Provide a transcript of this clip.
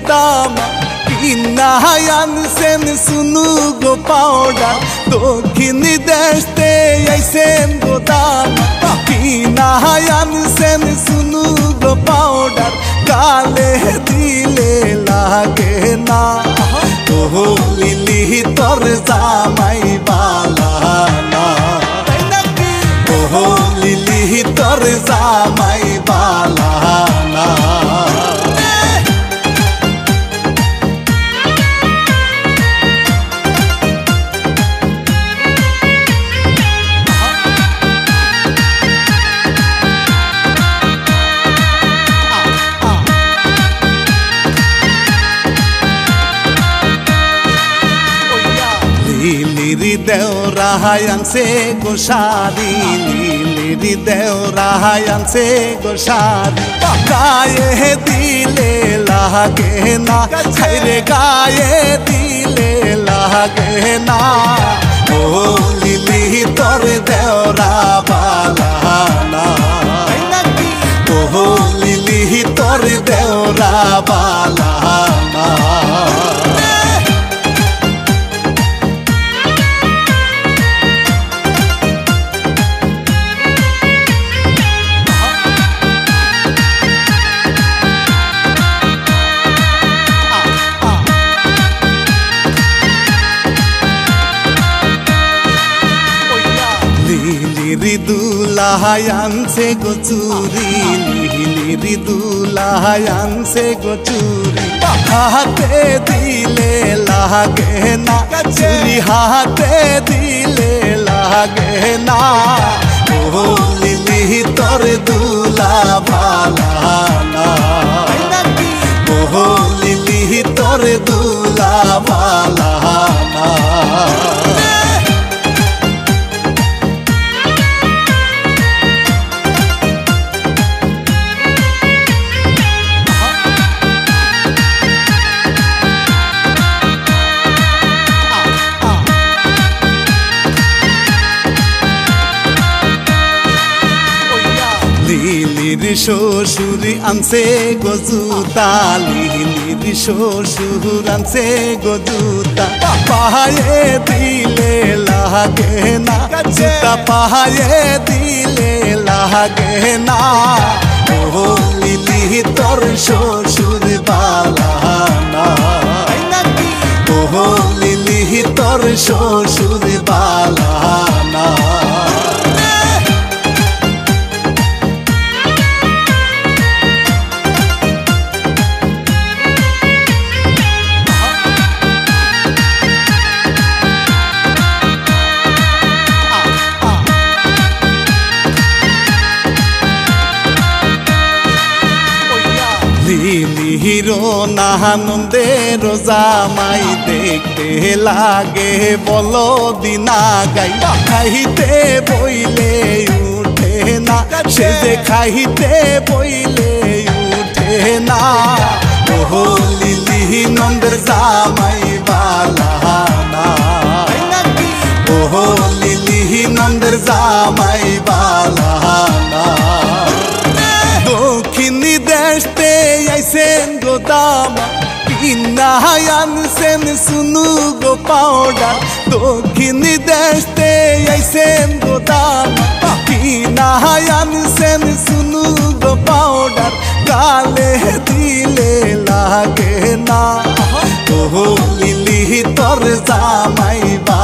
গোদাম কিনা আনছেন সুনু গো পাউডার দক্ষিণ দেশতে আইছেন গোদাম কিনা আনছেন সুনু গো পাউডার গালে দিলে লাগে না ও লিলি তোর জামাই বালা না ও লিলি তোর জামাই বালা না লিলির দেওরা আনছে গোসারি লিলির দেওরা আনছে গোসারি গায়ে দিলে লাগে না রে গায়ে দিলে লাগে না ও লিলি তোর দেওরা বালা না ও লিলি তোর দেওরা বালা না দুলাহাই আনছে গচুরি লিলি দুলাহাই আনছে গচুরি হাতে দিলে লাগে না চুরি হাতে দিলে লাগে না ও লিলি তোর দুলা ভালা না ও লিলি তোর দুলা ভালা না লিলির শ্বশুর আনছে গজুতা লিলির শ্বশুর আনছে গজুতা পায়ে দিলে লাগে না জুতা পায়ে দিলে লাগে না ও লিলি তোর শ্বশুর বালা না ও লিলি তোর শ্বশুর বালা না লিলিরো নাহানন্দের জামাই দেখতে লাগে বলো দিনা গাই খাইতে বইলে উঠে না সে যে খাইতে বইলে উঠে না ও লিলি নন্দের জামাই বালা না ও লিলি নন্দের জামাই বালা না দক্ষিণ দেশতে আইছেন গোদাম কিনা আনছেন সুনু গো পাউডার দক্ষিণ দেশতে আইছেন গোদাম কিনা আনছেন সুনু গো পাউডার গালে দিলে লাগে না ও লিলি তোর জামাই বা